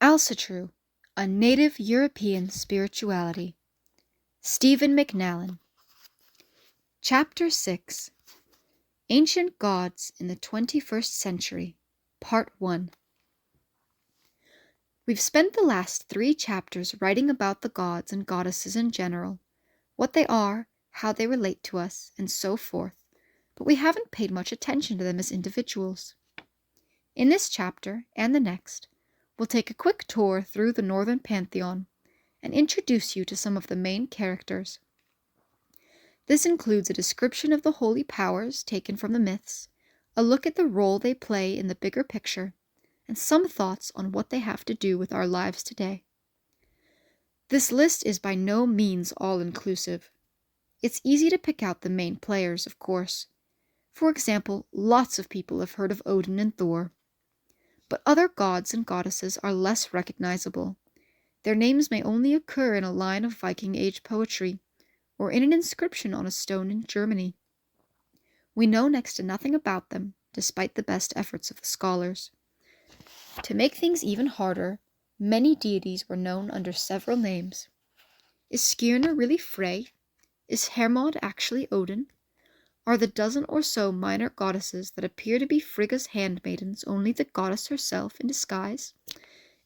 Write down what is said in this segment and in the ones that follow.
Alsatru, A Native European Spirituality. Stephen McNallen. Chapter 6. Ancient Gods in the 21st Century, Part 1. We've spent the last 3 chapters writing about the gods and goddesses in general, what they are, how they relate to us, and so forth, but we haven't paid much attention to them as individuals. In this chapter, and the next, we'll take a quick tour through the Northern Pantheon and introduce you to some of the main characters. This includes a description of the holy powers taken from the myths, a look at the role they play in the bigger picture, and some thoughts on what they have to do with our lives today. This list is by no means all-inclusive. It's easy to pick out the main players, of course. For example, lots of people have heard of Odin and Thor. But other gods and goddesses are less recognizable. Their names may only occur in a line of Viking Age poetry, or in an inscription on a stone in Germany. We know next to nothing about them, despite the best efforts of the scholars. To make things even harder, many deities were known under several names. Is Skirnir really Frey? Is Hermod actually Odin? Are the dozen or so minor goddesses that appear to be Frigga's handmaidens only the goddess herself in disguise?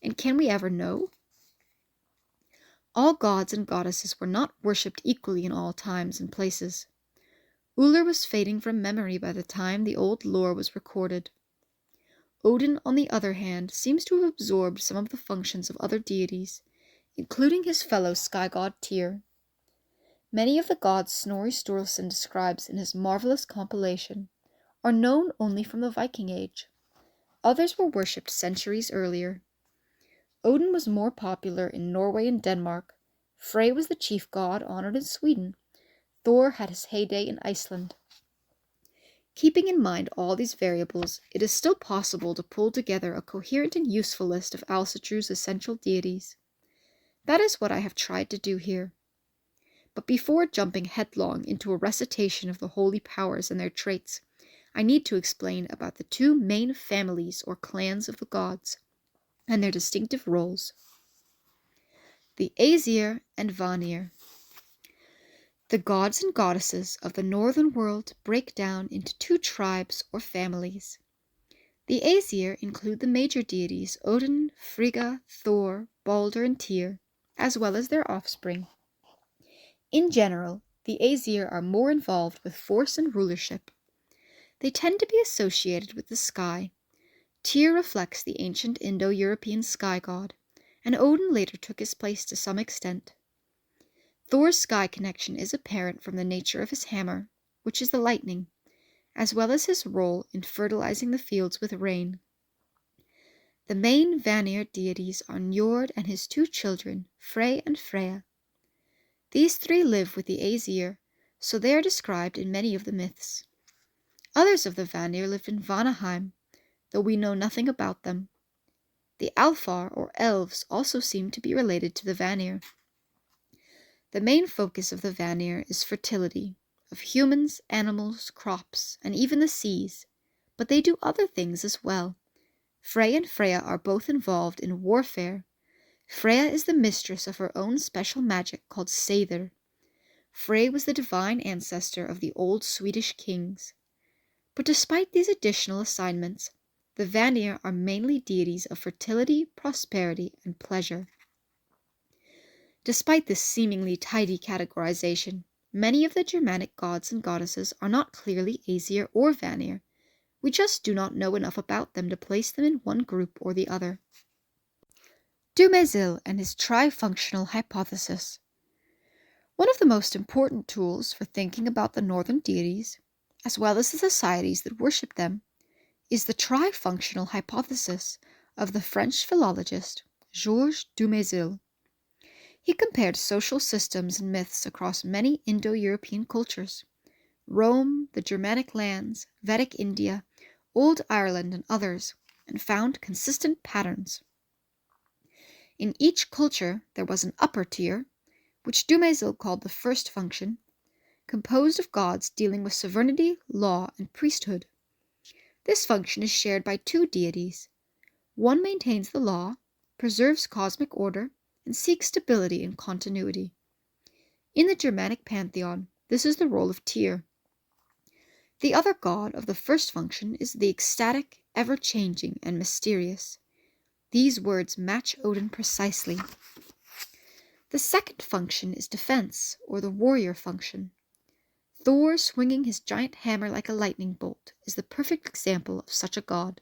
And can we ever know? All gods and goddesses were not worshipped equally in all times and places. Uller was fading from memory by the time the old lore was recorded. Odin, on the other hand, seems to have absorbed some of the functions of other deities, including his fellow sky god Tyr. Many of the gods Snorri Sturluson describes in his marvelous compilation are known only from the Viking Age. Others were worshipped centuries earlier. Odin was more popular in Norway and Denmark. Frey was the chief god honored in Sweden. Thor had his heyday in Iceland. Keeping in mind all these variables, it is still possible to pull together a coherent and useful list of Alsatru's essential deities. That is what I have tried to do here. But before jumping headlong into a recitation of the holy powers and their traits, I need to explain about the 2 main families or clans of the gods, and their distinctive roles. The Aesir and Vanir. The gods and goddesses of the northern world break down into 2 tribes or families. The Aesir include the major deities Odin, Frigga, Thor, Balder, and Tyr, as well as their offspring. In general, the Aesir are more involved with force and rulership. They tend to be associated with the sky. Tyr reflects the ancient Indo-European sky god, and Odin later took his place to some extent. Thor's sky connection is apparent from the nature of his hammer, which is the lightning, as well as his role in fertilizing the fields with rain. The main Vanir deities are Njord and his 2 children, Frey and Freya. These 3 live with the Aesir, so they are described in many of the myths. Others of the Vanir lived in Vanaheim, though we know nothing about them. The Alfar, or elves, also seem to be related to the Vanir. The main focus of the Vanir is fertility, of humans, animals, crops, and even the seas, but they do other things as well. Frey and Freya are both involved in warfare. Freya is the mistress of her own special magic called Seidr. Frey was the divine ancestor of the old Swedish kings. But despite these additional assignments, the Vanir are mainly deities of fertility, prosperity, and pleasure. Despite this seemingly tidy categorization, many of the Germanic gods and goddesses are not clearly Aesir or Vanir. We just do not know enough about them to place them in one group or the other. Dumézil and his trifunctional hypothesis. One of the most important tools for thinking about the northern deities, as well as the societies that worship them, is the trifunctional hypothesis of the French philologist Georges Dumézil. He compared social systems and myths across many Indo-European cultures, Rome, the Germanic lands, Vedic India, Old Ireland, and others, and found consistent patterns. In each culture there was an upper tier, which Dumézil called the first function, composed of gods dealing with sovereignty, law, and priesthood. This function is shared by 2 deities. One maintains the law, preserves cosmic order, and seeks stability and continuity. In the Germanic pantheon, this is the role of Tyr. The other god of the first function is the ecstatic, ever-changing, and mysterious. These words match Odin precisely. The second function is defense, or the warrior function. Thor swinging his giant hammer like a lightning bolt is the perfect example of such a god.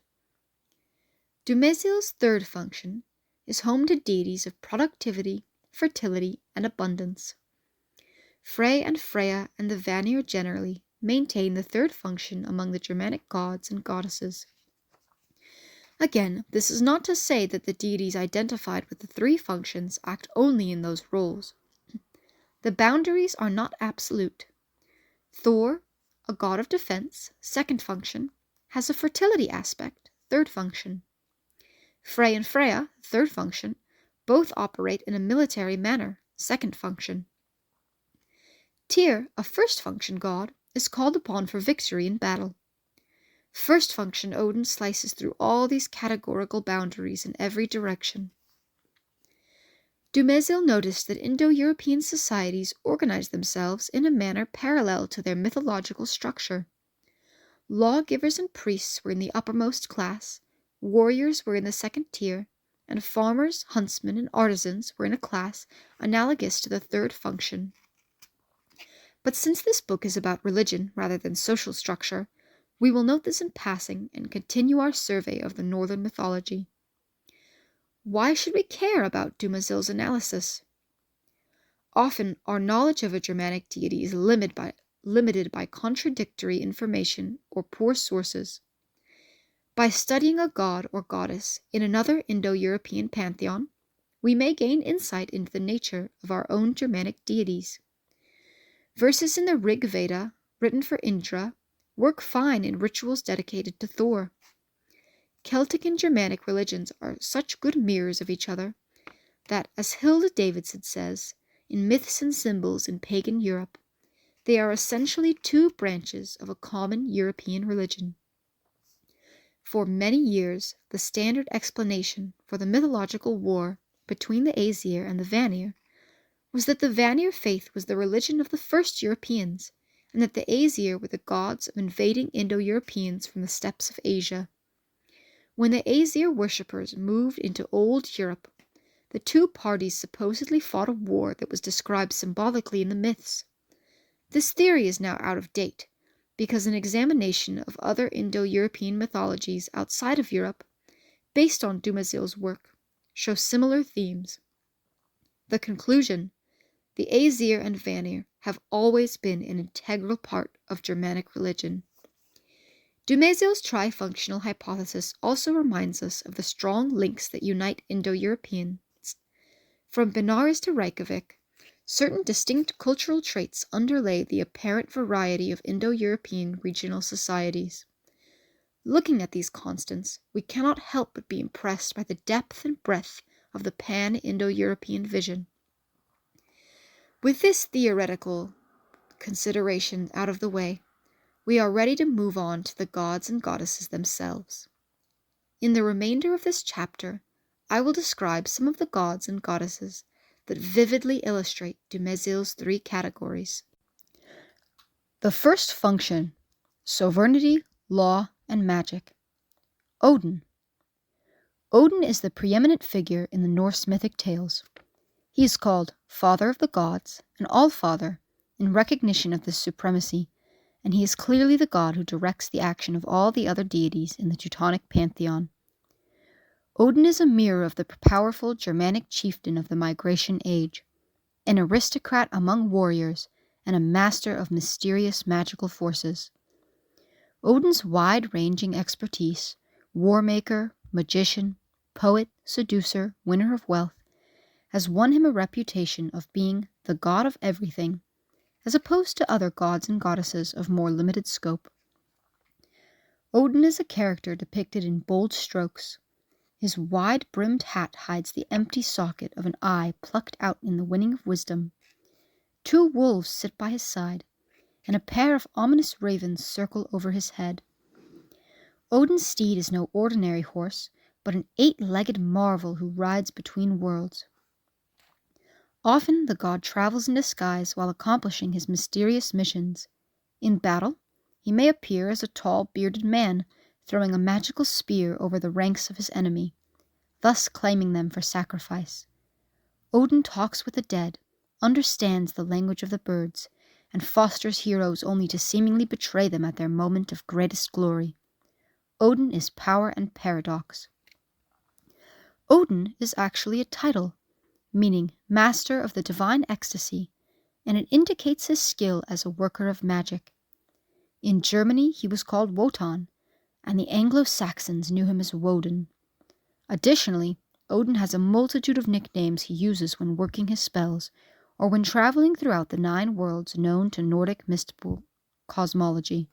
Dumézil's third function is home to deities of productivity, fertility, and abundance. Frey and Freya and the Vanir generally maintain the third function among the Germanic gods and goddesses. Again, this is not to say that the deities identified with the three functions act only in those roles. The boundaries are not absolute. Thor, a god of defense, second function, has a fertility aspect, third function. Frey and Freya, third function, both operate in a military manner, second function. Tyr, a first function god, is called upon for victory in battle. First function Odin slices through all these categorical boundaries in every direction. Dumézil noticed that Indo-European societies organized themselves in a manner parallel to their mythological structure. Lawgivers and priests were in the uppermost class, warriors were in the second tier, and farmers, huntsmen, and artisans were in a class analogous to the third function. But since this book is about religion rather than social structure, we will note this in passing and continue our survey of the Northern mythology. Why should we care about Dumézil's analysis? Often, our knowledge of a Germanic deity is limited by contradictory information or poor sources. By studying a god or goddess in another Indo-European pantheon, we may gain insight into the nature of our own Germanic deities. Verses in the Rig Veda, written for Indra, work fine in rituals dedicated to Thor. Celtic and Germanic religions are such good mirrors of each other that, as Hilda Davidson says, in Myths and Symbols in Pagan Europe, they are essentially two branches of a common European religion. For many years, the standard explanation for the mythological war between the Aesir and the Vanir was that the Vanir faith was the religion of the first Europeans, and that the Aesir were the gods of invading Indo-Europeans from the steppes of Asia. When the Aesir worshippers moved into Old Europe, the two parties supposedly fought a war that was described symbolically in the myths. This theory is now out of date, because an examination of other Indo-European mythologies outside of Europe, based on Dumézil's work, shows similar themes. The conclusion: the Aesir and Vanir have always been an integral part of Germanic religion. Dumézil's trifunctional hypothesis also reminds us of the strong links that unite Indo-Europeans. From Benares to Reykjavik, certain distinct cultural traits underlay the apparent variety of Indo-European regional societies. Looking at these constants, we cannot help but be impressed by the depth and breadth of the pan-Indo-European vision. With this theoretical consideration out of the way, we are ready to move on to the gods and goddesses themselves. In the remainder of this chapter, I will describe some of the gods and goddesses that vividly illustrate Dumézil's three categories. The first function: sovereignty, law, and magic. Odin. Odin is the preeminent figure in the Norse mythic tales. He is called Father of the Gods and All-Father in recognition of this supremacy, and he is clearly the god who directs the action of all the other deities in the Teutonic pantheon. Odin is a mirror of the powerful Germanic chieftain of the Migration Age, an aristocrat among warriors and a master of mysterious magical forces. Odin's wide-ranging expertise, warmaker, magician, poet, seducer, winner of wealth, has won him a reputation of being the god of everything, as opposed to other gods and goddesses of more limited scope. Odin is a character depicted in bold strokes. His wide-brimmed hat hides the empty socket of an eye plucked out in the winning of wisdom. 2 wolves sit by his side, and a pair of ominous ravens circle over his head. Odin's steed is no ordinary horse, but an 8-legged marvel who rides between worlds. Often the god travels in disguise while accomplishing his mysterious missions. In battle, he may appear as a tall, bearded man throwing a magical spear over the ranks of his enemy, thus claiming them for sacrifice. Odin talks with the dead, understands the language of the birds, and fosters heroes only to seemingly betray them at their moment of greatest glory. Odin is power and paradox. Odin is actually a title, meaning master of the divine ecstasy, and it indicates his skill as a worker of magic. In Germany he was called Wotan, and the Anglo-Saxons knew him as Woden. Additionally, Odin has a multitude of nicknames he uses when working his spells, or when traveling throughout the 9 worlds known to Nordic mystical cosmology.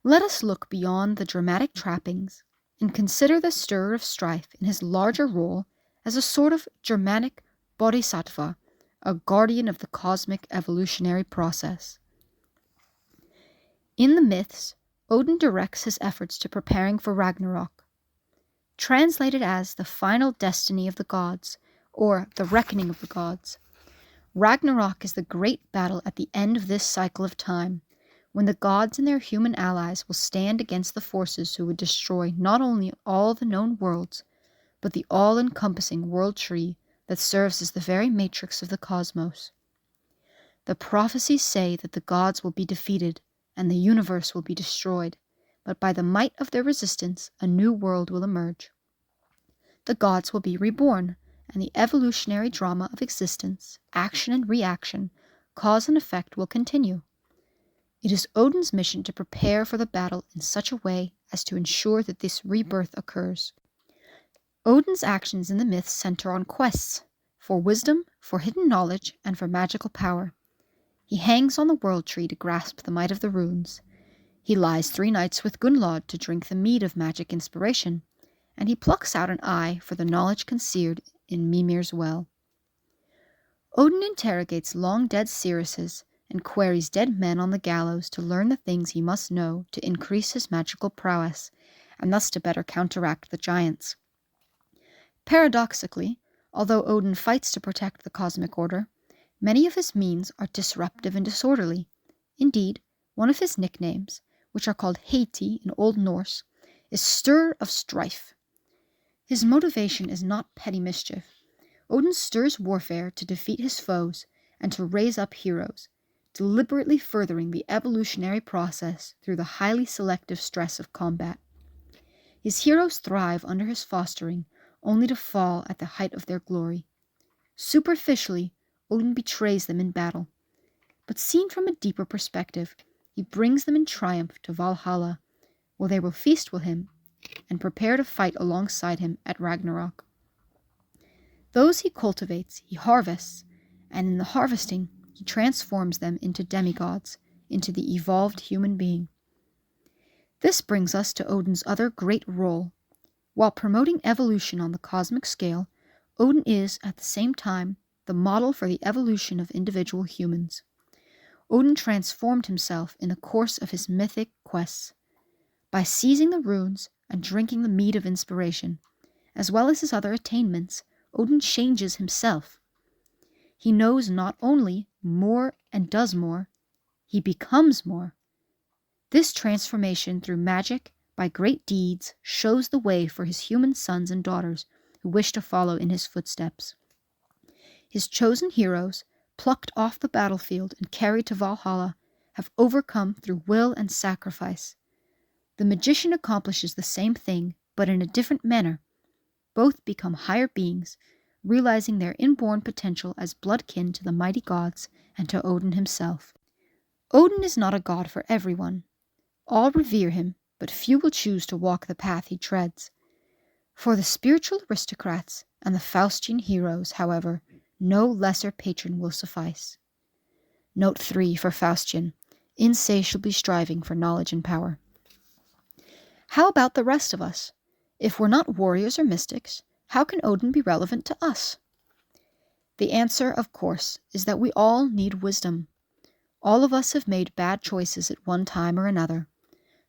Let us look beyond the dramatic trappings and consider the stirrer of strife in his larger role as a sort of Germanic bodhisattva, a guardian of the cosmic evolutionary process. In the myths, Odin directs his efforts to preparing for Ragnarok, translated as the final destiny of the gods, or the reckoning of the gods. Ragnarok is the great battle at the end of this cycle of time, when the gods and their human allies will stand against the forces who would destroy not only all the known worlds, but the all-encompassing world tree that serves as the very matrix of the cosmos. The prophecies say that the gods will be defeated and the universe will be destroyed, but by the might of their resistance, a new world will emerge. The gods will be reborn, and the evolutionary drama of existence, action and reaction, cause and effect will continue. It is Odin's mission to prepare for the battle in such a way as to ensure that this rebirth occurs. Odin's actions in the myths center on quests for wisdom, for hidden knowledge, and for magical power. He hangs on the world tree to grasp the might of the runes. He lies 3 nights with Gunnlod to drink the mead of magic inspiration, and he plucks out an eye for the knowledge concealed in Mimir's well. Odin interrogates long-dead seeresses and queries dead men on the gallows to learn the things he must know to increase his magical prowess, and thus to better counteract the giants. Paradoxically, although Odin fights to protect the cosmic order, many of his means are disruptive and disorderly. Indeed, one of his nicknames, which are called heiti in Old Norse, is Stirrer of Strife. His motivation is not petty mischief. Odin stirs warfare to defeat his foes and to raise up heroes, deliberately furthering the evolutionary process through the highly selective stress of combat. His heroes thrive under his fostering, only to fall at the height of their glory. Superficially, Odin betrays them in battle, but seen from a deeper perspective, he brings them in triumph to Valhalla, where they will feast with him and prepare to fight alongside him at Ragnarok. Those he cultivates, he harvests, and in the harvesting, he transforms them into demigods, into the evolved human being. This brings us to Odin's other great role. While promoting evolution on the cosmic scale, Odin is, at the same time, the model for the evolution of individual humans. Odin transformed himself in the course of his mythic quests. By seizing the runes and drinking the mead of inspiration, as well as his other attainments, Odin changes himself. He knows not only more and does more, he becomes more. This transformation through magic by great deeds shows the way for his human sons and daughters who wish to follow in his footsteps. His chosen heroes, plucked off the battlefield and carried to Valhalla, have overcome through will and sacrifice. The magician accomplishes the same thing, but in a different manner. Both become higher beings, realizing their inborn potential as bloodkin to the mighty gods and to Odin himself. Odin is not a god for everyone. All revere him, but few will choose to walk the path he treads. For the spiritual aristocrats and the Faustian heroes, however, no lesser patron will suffice. Note 3 for Faustian, insatiably striving for knowledge and power. How about the rest of us? If we're not warriors or mystics, how can Odin be relevant to us? The answer, of course, is that we all need wisdom. All of us have made bad choices at one time or another.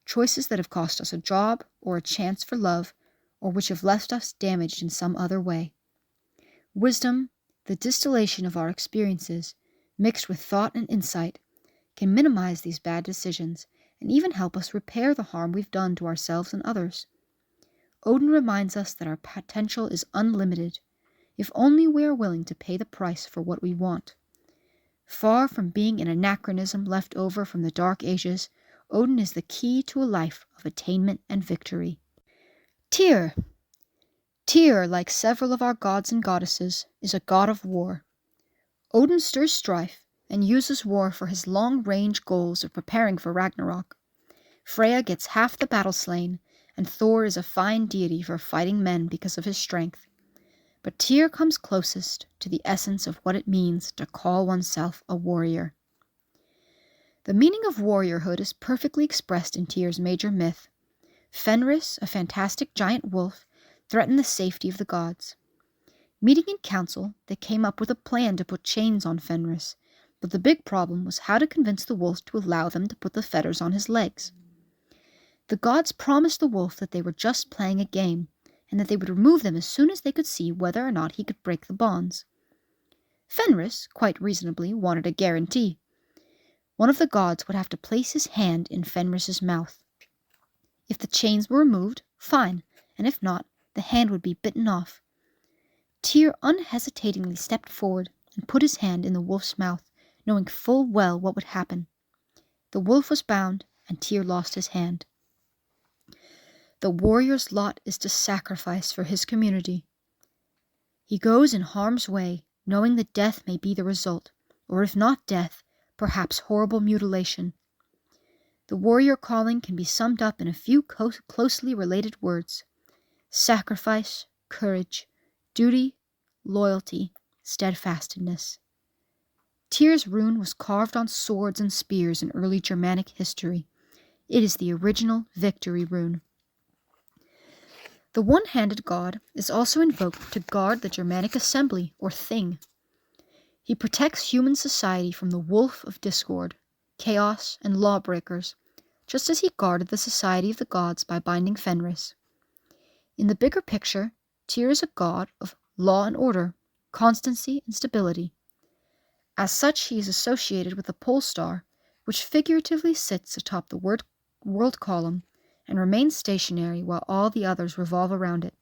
Choices that have cost us a job, or a chance for love, or which have left us damaged in some other way. Wisdom, the distillation of our experiences, mixed with thought and insight, can minimize these bad decisions and even help us repair the harm we've done to ourselves and others. Odin reminds us that our potential is unlimited, if only we are willing to pay the price for what we want. Far from being an anachronism left over from the Dark Ages, Odin is the key to a life of attainment and victory. Tyr. Tyr, like several of our gods and goddesses, is a god of war. Odin stirs strife and uses war for his long-range goals of preparing for Ragnarok. Freya gets half the battle slain, and Thor is a fine deity for fighting men because of his strength. But Tyr comes closest to the essence of what it means to call oneself a warrior. The meaning of warriorhood is perfectly expressed in Tyr's major myth. Fenris, a fantastic giant wolf, threatened the safety of the gods. Meeting in council, they came up with a plan to put chains on Fenris, but the big problem was how to convince the wolf to allow them to put the fetters on his legs. The gods promised the wolf that they were just playing a game, and that they would remove them as soon as they could see whether or not he could break the bonds. Fenris, quite reasonably, wanted a guarantee. One of the gods would have to place his hand in Fenris's mouth. If the chains were removed, fine, and if not, the hand would be bitten off. Tyr unhesitatingly stepped forward and put his hand in the wolf's mouth, knowing full well what would happen. The wolf was bound, and Tyr lost his hand. The warrior's lot is to sacrifice for his community. He goes in harm's way, knowing that death may be the result, or if not death, perhaps horrible mutilation. The warrior calling can be summed up in a few closely related words: sacrifice, courage, duty, loyalty, steadfastness. Tyr's rune was carved on swords and spears in early Germanic history. It is the original victory rune. The one-handed god is also invoked to guard the Germanic assembly, or thing. He protects human society from the wolf of discord, chaos, and lawbreakers, just as he guarded the society of the gods by binding Fenris. In the bigger picture, Tyr is a god of law and order, constancy and stability. As such, he is associated with the pole star, which figuratively sits atop the world column and remains stationary while all the others revolve around it.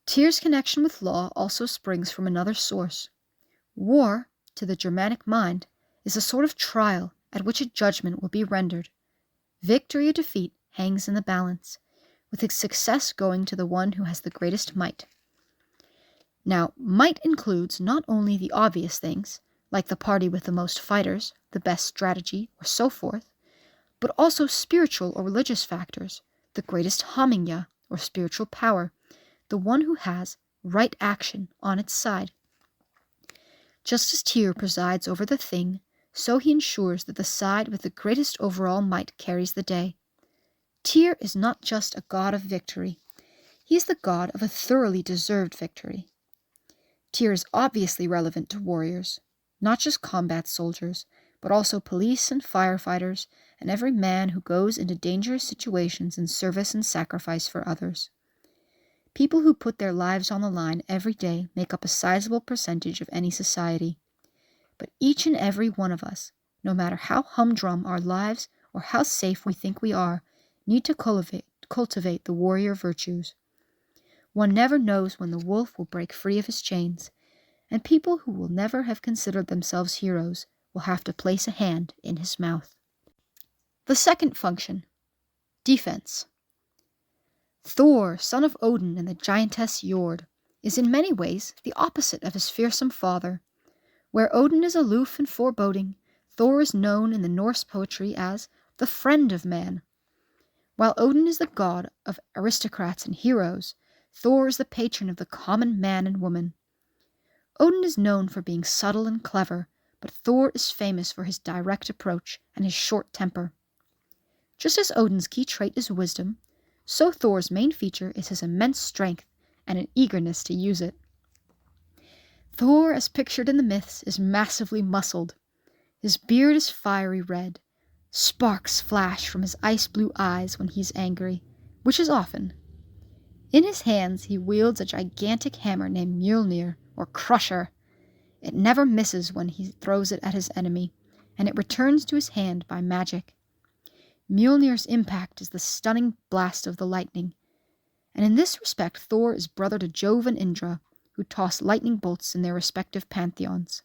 Tyr's connection with law also springs from another source. War, to the Germanic mind, is a sort of trial at which a judgment will be rendered. Victory or defeat hangs in the balance, with its success going to the one who has the greatest might. Now, might includes not only the obvious things, like the party with the most fighters, the best strategy, or so forth, but also spiritual or religious factors, the greatest Hamingja, or spiritual power, the one who has right action on its side. Just as Tyr presides over the thing, so he ensures that the side with the greatest overall might carries the day. Tyr is not just a god of victory. He is the god of a thoroughly deserved victory. Tyr is obviously relevant to warriors, not just combat soldiers, but also police and firefighters, and every man who goes into dangerous situations in service and sacrifice for others. People who put their lives on the line every day make up a sizable percentage of any society. But each and every one of us, no matter how humdrum our lives or how safe we think we are, need to cultivate the warrior virtues. One never knows when the wolf will break free of his chains, and people who will never have considered themselves heroes will have to place a hand in his mouth. The second function, defense. Thor, son of Odin and the giantess Jord, is in many ways the opposite of his fearsome father. Where Odin is aloof and foreboding, Thor is known in the Norse poetry as the friend of man. While Odin is the god of aristocrats and heroes, Thor is the patron of the common man and woman. Odin is known for being subtle and clever, but Thor is famous for his direct approach and his short temper. Just as Odin's key trait is wisdom, so Thor's main feature is his immense strength and an eagerness to use it. Thor, as pictured in the myths, is massively muscled. His beard is fiery red. Sparks flash from his ice-blue eyes when he's angry, which is often. In his hands he wields a gigantic hammer named Mjolnir, or Crusher. It never misses when he throws it at his enemy, and it returns to his hand by magic. Mjolnir's impact is the stunning blast of the lightning, and in this respect Thor is brother to Jove and Indra, who toss lightning bolts in their respective pantheons.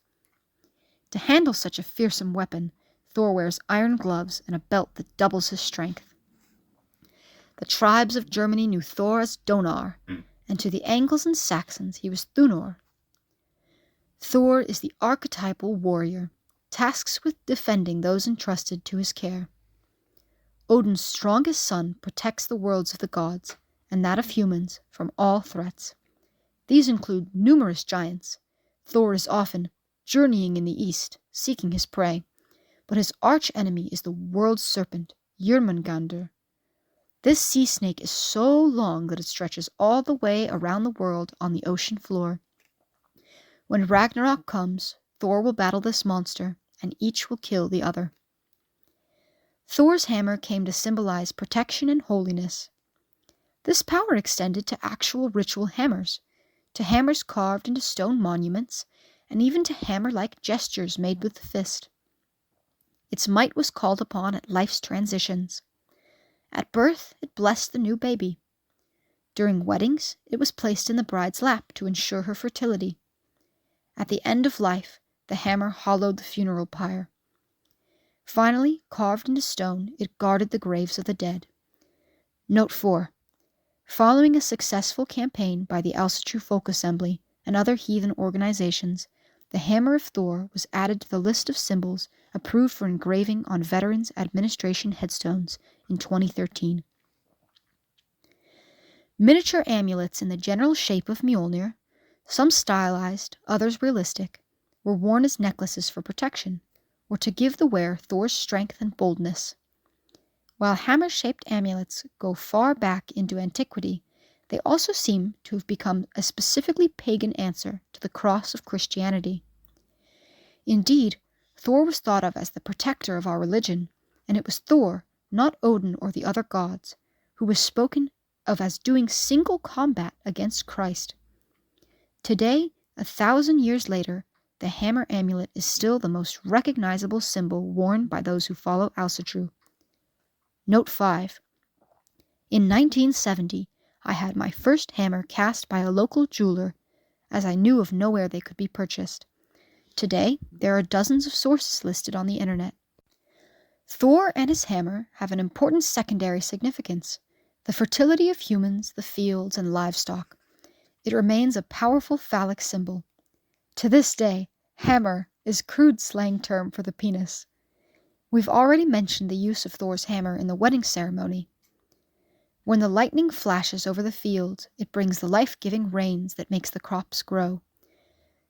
To handle such a fearsome weapon, Thor wears iron gloves and a belt that doubles his strength. The tribes of Germany knew Thor as Donar, and to the Angles and Saxons he was Thunor. Thor is the archetypal warrior, tasked with defending those entrusted to his care. Odin's strongest son protects the worlds of the gods, and that of humans, from all threats. These include numerous giants. Thor is often journeying in the east, seeking his prey, but his arch-enemy is the world serpent, Jörmungandr. This sea snake is so long that it stretches all the way around the world on the ocean floor. When Ragnarok comes, Thor will battle this monster, and each will kill the other. Thor's hammer came to symbolize protection and holiness. This power extended to actual ritual hammers, to hammers carved into stone monuments, and even to hammer-like gestures made with the fist. Its might was called upon at life's transitions. At birth, it blessed the new baby. During weddings, it was placed in the bride's lap to ensure her fertility. At the end of life, the hammer hollowed the funeral pyre. Finally, carved into stone, it guarded the graves of the dead. Note 4. Following a successful campaign by the Alsatrue Folk Assembly and other heathen organizations, the Hammer of Thor was added to the list of symbols approved for engraving on Veterans Administration headstones in 2013. Miniature amulets in the general shape of Mjolnir, some stylized, others realistic, were worn as necklaces for protection, or to give the wearer Thor's strength and boldness. While hammer-shaped amulets go far back into antiquity, they also seem to have become a specifically pagan answer to the cross of Christianity. Indeed, Thor was thought of as the protector of our religion, and it was Thor, not Odin or the other gods, who was spoken of as doing single combat against Christ. Today, 1,000 years later, the hammer amulet is still the most recognizable symbol worn by those who follow Alsatrue. Note 5. In 1970, I had my first hammer cast by a local jeweler, as I knew of nowhere they could be purchased. Today, there are dozens of sources listed on the internet. Thor and his hammer have an important secondary significance: the fertility of humans, the fields, and livestock. It remains a powerful phallic symbol. To this day, hammer is a crude slang term for the penis. We've already mentioned the use of Thor's hammer in the wedding ceremony. When the lightning flashes over the fields, it brings the life-giving rains that makes the crops grow.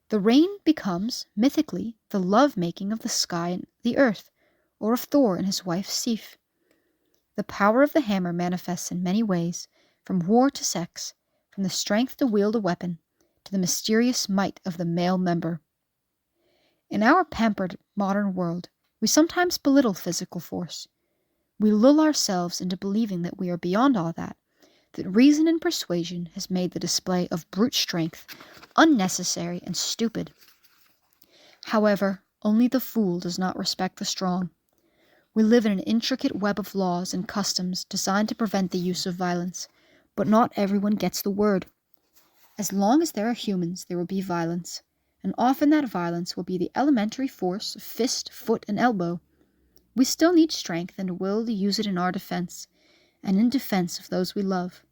The rain becomes, mythically, the love-making of the sky and the earth, or of Thor and his wife Sif. The power of the hammer manifests in many ways, from war to sex, from the strength to wield a weapon, to the mysterious might of the male member. In our pampered modern world, we sometimes belittle physical force. We lull ourselves into believing that we are beyond all that reason and persuasion has made the display of brute strength unnecessary and stupid. However, only the fool does not respect the strong. We live in an intricate web of laws and customs designed to prevent the use of violence, but not everyone gets the word. As long as there are humans, there will be violence, and often that violence will be the elementary force of fist, foot, and elbow. We still need strength and will to use it in our defense, and in defense of those we love.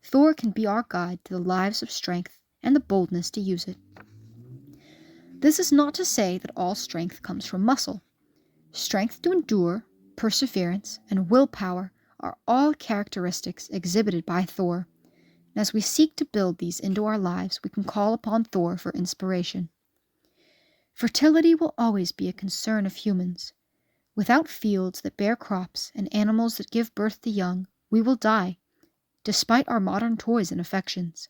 Thor can be our guide to the lives of strength and the boldness to use it. This is not to say that all strength comes from muscle. Strength to endure, perseverance, and willpower are all characteristics exhibited by Thor, and as we seek to build these into our lives, we can call upon Thor for inspiration. Fertility will always be a concern of humans. Without fields that bear crops and animals that give birth to young, we will die, despite our modern toys and affections.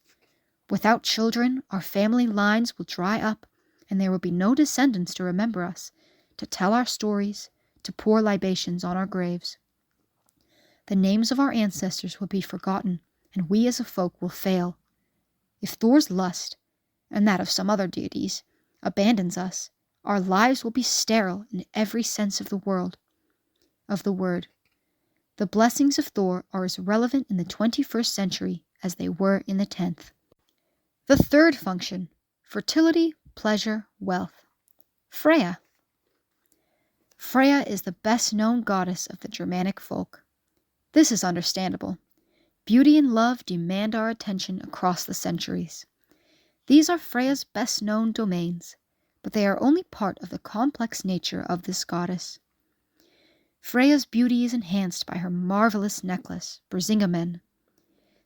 Without children, our family lines will dry up, and there will be no descendants to remember us, to tell our stories, to pour libations on our graves. The names of our ancestors will be forgotten, and we as a folk will fail. If Thor's lust, and that of some other deities, abandons us, our lives will be sterile in every sense of the word. The blessings of Thor are as relevant in the 21st century as they were in the 10th. The third function: fertility, pleasure, wealth. Freya. Freya is the best-known goddess of the Germanic folk. This is understandable. Beauty and love demand our attention across the centuries. These are Freya's best-known domains, but they are only part of the complex nature of this goddess. Freya's beauty is enhanced by her marvelous necklace, Brisingamen.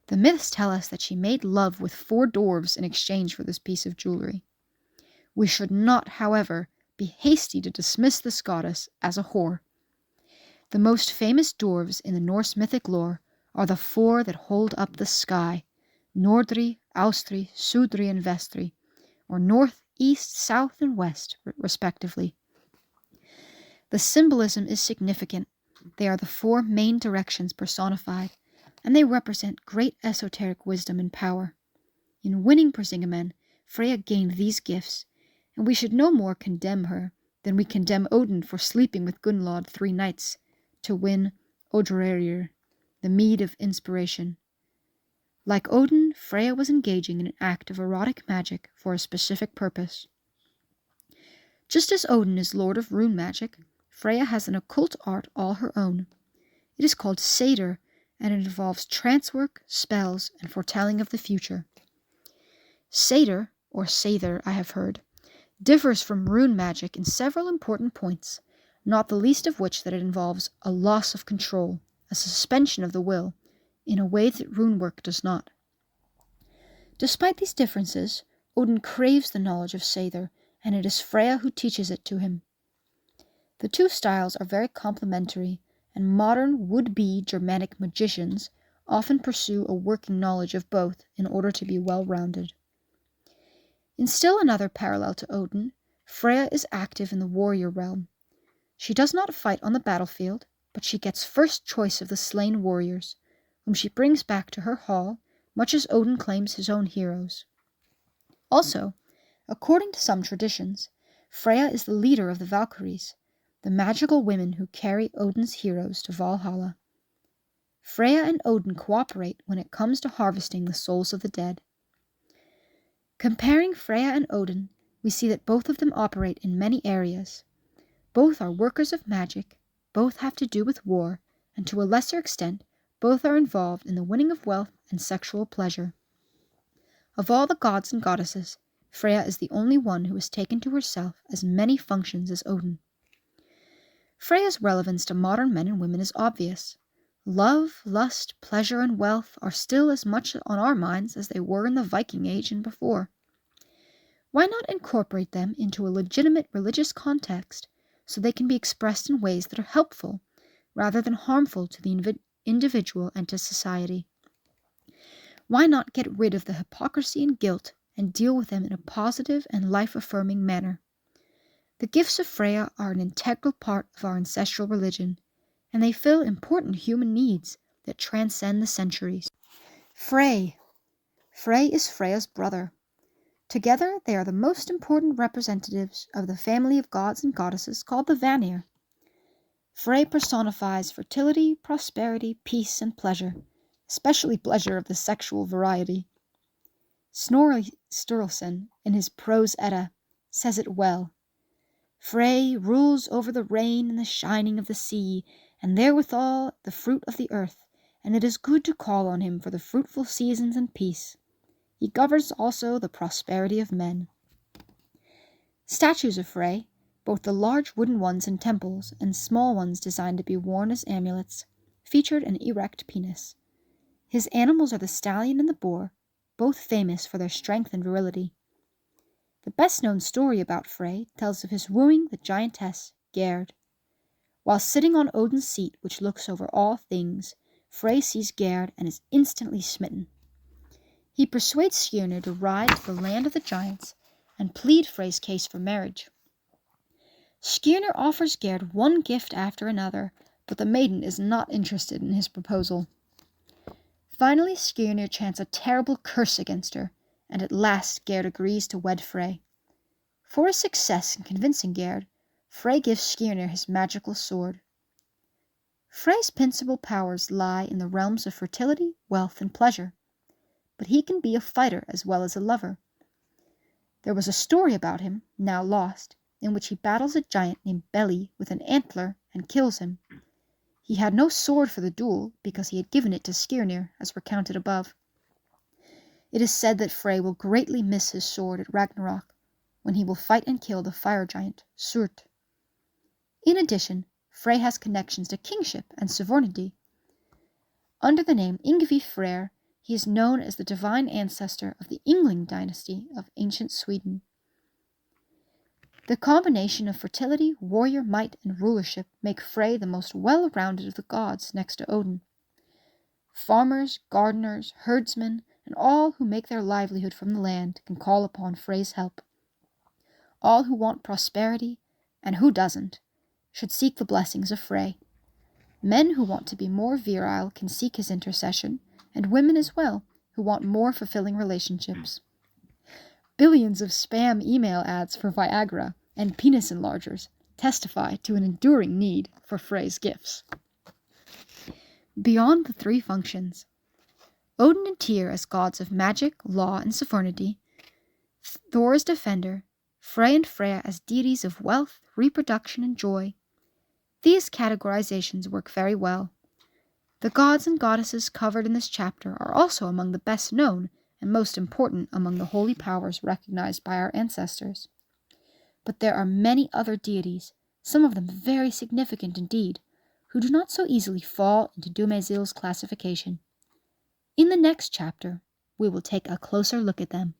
The myths tell us that she made love with 4 dwarves in exchange for this piece of jewelry. We should not, however, be hasty to dismiss this goddess as a whore. The most famous dwarves in the Norse mythic lore are the 4 that hold up the sky: Nordri, Austri, Sudri, and Vestri, or north, east, south, and west, respectively. The symbolism is significant. They are the 4 main directions personified, and they represent great esoteric wisdom and power. In winning Brisingamen, Freya gained these gifts, and we should no more condemn her than we condemn Odin for sleeping with Gunnlod 3 nights to win Odrerir, the mead of inspiration. Like Odin, Freya was engaging in an act of erotic magic for a specific purpose. Just as Odin is lord of rune magic, Freya has an occult art all her own. It is called Satyr, and it involves trance work, spells, and foretelling of the future. Satyr, or Sather, I have heard, differs from rune magic in several important points, not the least of which that it involves a loss of control, a suspension of the will, in a way that rune work does not. Despite these differences, Odin craves the knowledge of Sather, and it is Freya who teaches it to him. The 2 styles are very complementary, and modern would-be Germanic magicians often pursue a working knowledge of both in order to be well-rounded. In still another parallel to Odin, Freya is active in the warrior realm. She does not fight on the battlefield, but she gets first choice of the slain warriors, whom she brings back to her hall, much as Odin claims his own heroes. Also, according to some traditions, Freya is the leader of the Valkyries, the magical women who carry Odin's heroes to Valhalla. Freya and Odin cooperate when it comes to harvesting the souls of the dead. Comparing Freya and Odin, we see that both of them operate in many areas. Both are workers of magic, both have to do with war, and to a lesser extent, both are involved in the winning of wealth and sexual pleasure. Of all the gods and goddesses, Freya is the only one who has taken to herself as many functions as Odin. Freya's relevance to modern men and women is obvious. Love, lust, pleasure, and wealth are still as much on our minds as they were in the Viking Age and before. Why not incorporate them into a legitimate religious context so they can be expressed in ways that are helpful rather than harmful to the individual and to society? Why not get rid of the hypocrisy and guilt and deal with them in a positive and life-affirming manner? The gifts of Freya are an integral part of our ancestral religion, and they fill important human needs that transcend the centuries. Frey. Frey is Freya's brother. Together, they are the most important representatives of the family of gods and goddesses called the Vanir. Frey personifies fertility, prosperity, peace, and pleasure, especially pleasure of the sexual variety. Snorri Sturluson, in his Prose Edda, says it well. Frey rules over the rain and the shining of the sea, and therewithal the fruit of the earth, and it is good to call on him for the fruitful seasons and peace. He governs also the prosperity of men. Statues of Frey, both the large wooden ones in temples and small ones designed to be worn as amulets, featured an erect penis. His animals are the stallion and the boar, both famous for their strength and virility. The best-known story about Frey tells of his wooing the giantess Gerd. While sitting on Odin's seat, which looks over all things, Frey sees Gerd and is instantly smitten. He persuades Skirnir to ride to the land of the giants and plead Frey's case for marriage. Skirnir offers Gerd one gift after another, but the maiden is not interested in his proposal. Finally, Skirnir chants a terrible curse against her, and at last Gerd agrees to wed Frey. For his success in convincing Gerd, Frey gives Skirnir his magical sword. Frey's principal powers lie in the realms of fertility, wealth, and pleasure, but he can be a fighter as well as a lover. There was a story about him, now lost, in which he battles a giant named Beli with an antler and kills him. He had no sword for the duel because he had given it to Skirnir, as recounted above. It is said that Frey will greatly miss his sword at Ragnarok, when he will fight and kill the fire giant, Surt. In addition, Frey has connections to kingship and sovereignty. Under the name Yngvi Freyr, he is known as the divine ancestor of the Yngling dynasty of ancient Sweden. The combination of fertility, warrior might, and rulership make Frey the most well-rounded of the gods next to Odin. Farmers, gardeners, herdsmen, and all who make their livelihood from the land can call upon Frey's help. All who want prosperity, and who doesn't, should seek the blessings of Frey. Men who want to be more virile can seek his intercession, and women as well, who want more fulfilling relationships. Billions of spam email ads for Viagra and penis enlargers testify to an enduring need for Frey's gifts. Beyond the three functions, Odin and Tyr as gods of magic, law, and sovereignty, Thor as defender, Frey and Freya as deities of wealth, reproduction, and joy. These categorizations work very well. The gods and goddesses covered in this chapter are also among the best known and most important among the holy powers recognized by our ancestors. But there are many other deities, some of them very significant indeed, who do not so easily fall into Dumezil's classification. In the next chapter, we will take a closer look at them.